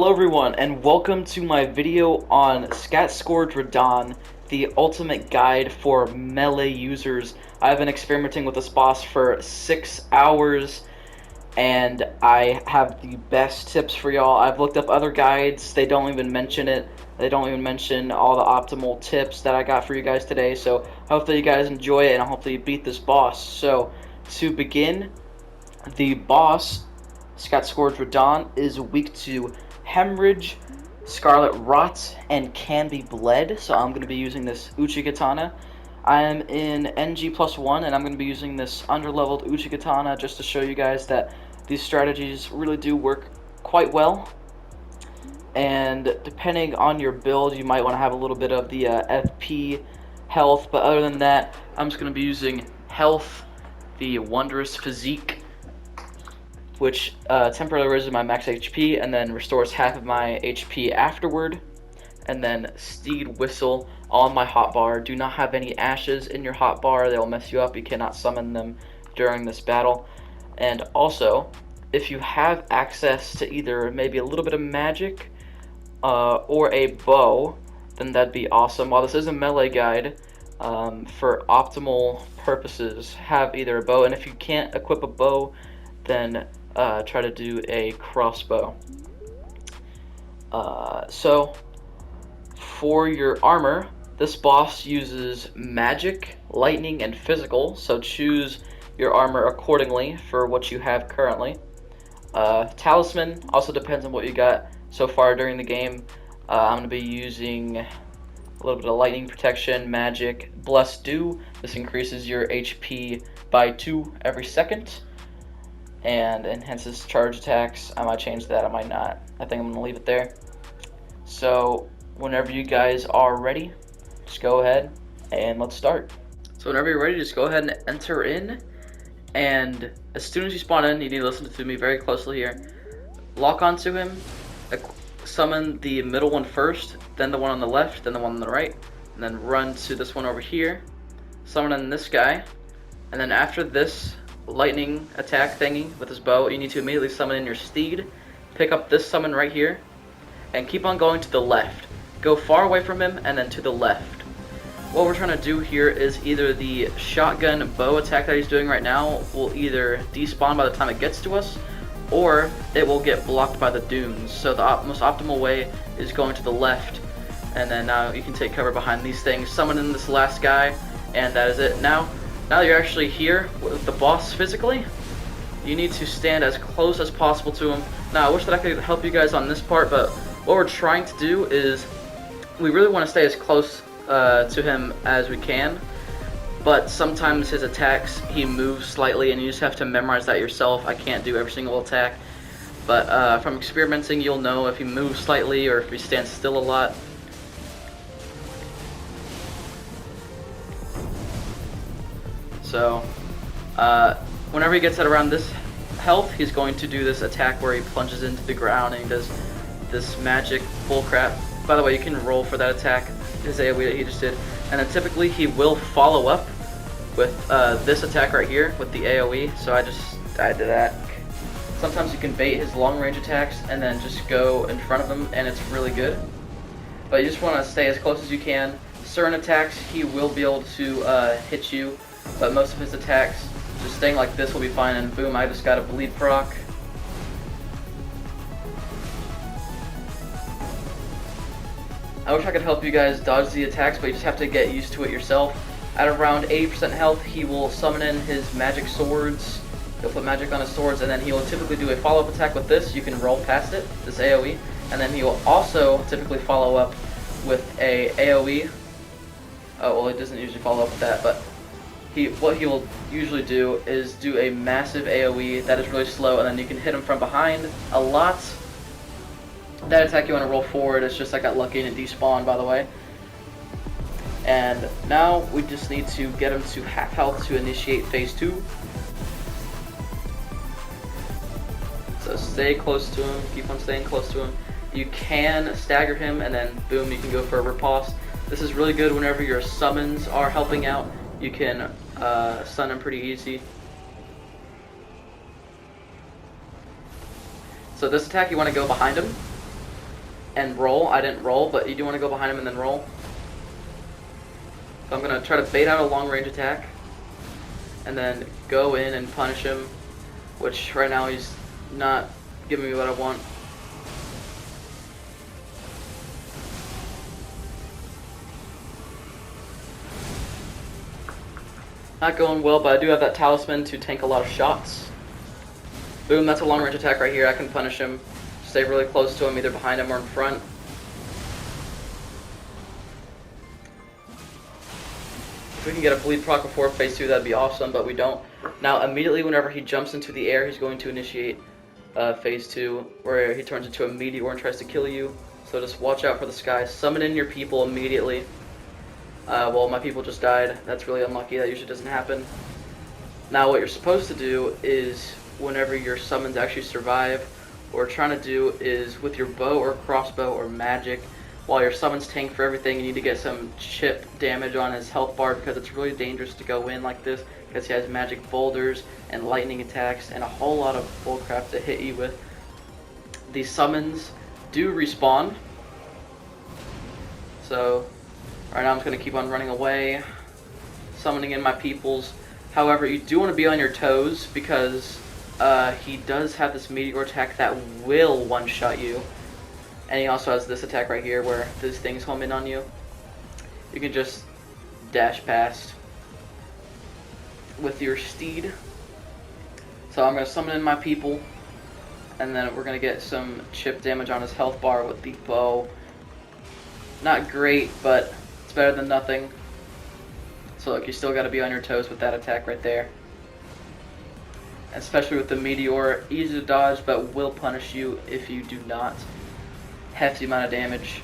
Hello everyone, and welcome to my video on Starscourge Radahn, the ultimate guide for melee users. I've been experimenting with this boss for 6 hours, and I have the best tips for y'all. I've looked up other guides, they don't even mention it. They don't even mention all the optimal tips that I got for you guys today, so hopefully you guys enjoy it, and hopefully you beat this boss. So, to begin, the boss, Starscourge Radahn, is weak to hemorrhage, scarlet rot, and can be bled. So I'm going to be using this Uchigatana. I am in NG +1, and I'm going to be using this underleveled Uchigatana just to show you guys that these strategies really do work quite well. And depending on your build, you might want to have a little bit of the FP health, but other than that, I'm just going to be using health, the Wondrous Physique, which temporarily raises my max HP and then restores half of my HP afterward. And then Steed Whistle on my hotbar. Do not have any ashes in your hotbar, they'll mess you up. You cannot summon them during this battle. And also, if you have access to either maybe a little bit of magic or a bow, then that'd be awesome. While this is a melee guide, for optimal purposes, have either a bow, and if you can't equip a bow, then try to do a crossbow. So for your armor, this boss uses magic, lightning, and physical, so choose your armor accordingly for what you have currently. Talisman also depends on what you got so far during the game. I'm going to be using a little bit of lightning protection, magic, Blessed Dew. This increases your HP by 2 every second. And enhances charge attacks. I might change that, I might not. I think I'm going to leave it there. So whenever you guys are ready, just go ahead and let's start. So whenever you're ready, just go ahead and enter in. And as soon as you spawn in, you need to listen to me very closely here. Lock onto him, summon the middle one first, then the one on the left, then the one on the right, and then run to this one over here, summon in this guy, and then after this lightning attack thingy with his bow, you need to immediately summon in your steed, pick up this summon right here, and keep on going to the left. Go far away from him and then to the left. What we're trying to do here is either the shotgun bow attack that he's doing right now will either despawn by the time it gets to us, or it will get blocked by the dunes. So the most optimal way is going to the left, and then now you can take cover behind these things, summon in this last guy, and that is it. Now that you're actually here with the boss physically, you need to stand as close as possible to him. Now, I wish that I could help you guys on this part, but what we're trying to do is we really want to stay as close to him as we can, but sometimes his attacks, he moves slightly, and you just have to memorize that yourself. I can't do every single attack, but from experimenting, you'll know if he moves slightly or if he stands still a lot. So, whenever he gets at around this health, he's going to do this attack where he plunges into the ground and he does this magic bullcrap. By the way, you can roll for that attack, his AoE that he just did. And then typically he will follow up with this attack right here with the AoE, so I just died to that. Sometimes you can bait his long range attacks and then just go in front of him, and it's really good. But you just want to stay as close as you can. Certain attacks he will be able to hit you, but most of his attacks, just staying like this will be fine, and boom, I just got a bleed proc. I wish I could help you guys dodge the attacks, but you just have to get used to it yourself. At around 80% health, he will summon in his magic swords. He'll put magic on his swords, and then he will typically do a follow-up attack with this. You can roll past it, this AoE, and then he will also typically follow up with a AoE. Oh, well, he doesn't usually follow up with that, but what he will usually do is do a massive AoE that is really slow, and then you can hit him from behind a lot. That attack you want to roll forward. It's just I got lucky and it despawned, by the way. And now we just need to get him to half health to initiate phase 2. So stay close to him, keep on staying close to him. You can stagger him, and then boom, you can go for a riposte. This is really good whenever your summons are helping out. You can stun him pretty easy. So this attack, you want to go behind him, and roll. I didn't roll, but you do want to go behind him and then roll. So I'm going to try to bait out a long range attack and then go in and punish him, which right now he's not giving me what I want. Not going well, but I do have that talisman to tank a lot of shots. Boom, that's a long range attack right here. I can punish him. Stay really close to him, either behind him or in front. If we can get a bleed proc before phase 2, that'd be awesome, but we don't. Now, immediately whenever he jumps into the air, he's going to initiate phase 2, where he turns into a meteor and tries to kill you. So just watch out for the sky. Summon in your people immediately. Well, my people just died. That's really unlucky. That usually doesn't happen. Now, what you're supposed to do is, whenever your summons actually survive, what we're trying to do is, with your bow or crossbow or magic, while your summons tank for everything, you need to get some chip damage on his health bar, because it's really dangerous to go in like this, because he has magic boulders and lightning attacks and a whole lot of bullcrap to hit you with. These summons do respawn, so right now I'm just going to keep on running away, summoning in my peoples. However, you do want to be on your toes, because he does have this meteor attack that will one-shot you. And he also has this attack right here where these things home in on you. You can just dash past with your steed. So I'm going to summon in my people, and then we're going to get some chip damage on his health bar with the bow. Not great, but it's better than nothing. So look, you still got to be on your toes with that attack right there. Especially with the meteor, easy to dodge, but will punish you if you do not. Hefty amount of damage.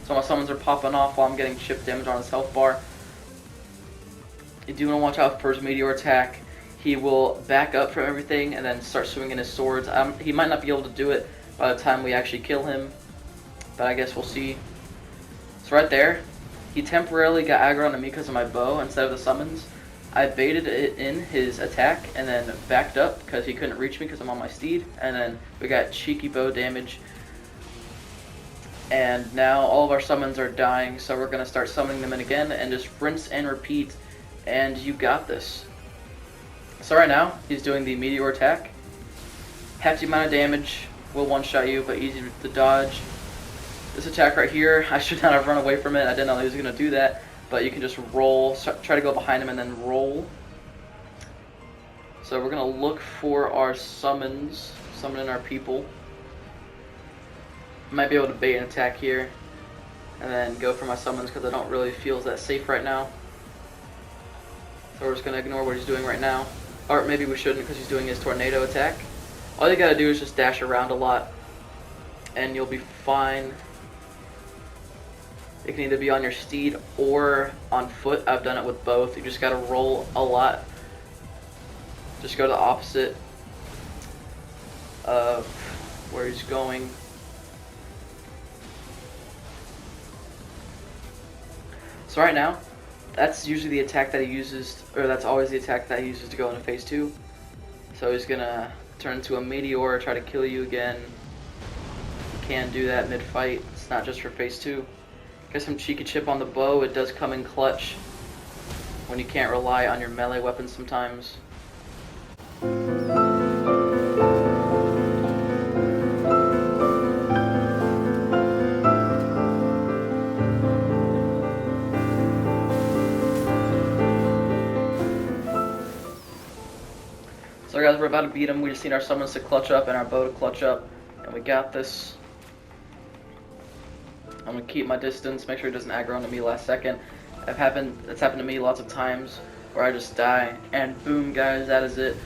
So my summons are popping off while I'm getting chip damage on his health bar. You do want to watch out for his meteor attack. He will back up from everything and then start swinging his swords. He might not be able to do it by the time we actually kill him, but I guess we'll see. So right there, he temporarily got aggro on me because of my bow instead of the summons. I baited it in his attack and then backed up because he couldn't reach me because I'm on my steed. And then we got cheeky bow damage. And now all of our summons are dying, so we're going to start summoning them in again and just rinse and repeat. And you got this. So right now, he's doing the meteor attack. Hefty amount of damage, will one-shot you, but easy to dodge. This attack right here, I should not have run away from it. I didn't know he was going to do that. But you can just roll, try to go behind him and then roll. So we're going to look for our summons, summon in our people. Might be able to bait an attack here. And then go for my summons because I don't really feel that safe right now. So we're just going to ignore what he's doing right now. Or maybe we shouldn't because he's doing his tornado attack. All you got to do is just dash around a lot. And you'll be fine. It can either be on your steed or on foot. I've done it with both. You just gotta roll a lot. Just go to the opposite of where he's going. So right now, that's usually the attack that he uses, or that's always the attack that he uses to go into phase 2. So he's gonna turn into a meteor, try to kill you again. You can do that mid-fight. It's not just for phase 2. Get some cheeky chip on the bow. It does come in clutch when you can't rely on your melee weapons sometimes. So guys, we're about to beat him. We just need our summons to clutch up and our bow to clutch up, and we got this. I'm going to keep my distance, make sure he doesn't aggro onto me last second. It's happened to me lots of times where I just die. And boom, guys, that is it.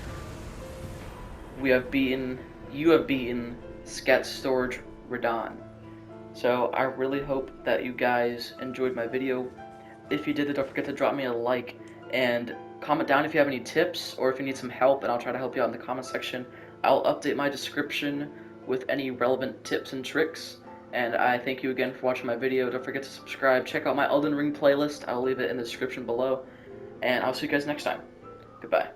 You have beaten Starscourge Radahn. So I really hope that you guys enjoyed my video. If you did, don't forget to drop me a like and comment down if you have any tips or if you need some help, and I'll try to help you out in the comment section. I'll update my description with any relevant tips and tricks. And I thank you again for watching my video. Don't forget to subscribe. Check out my Elden Ring playlist. I'll leave it in the description below. And I'll see you guys next time. Goodbye.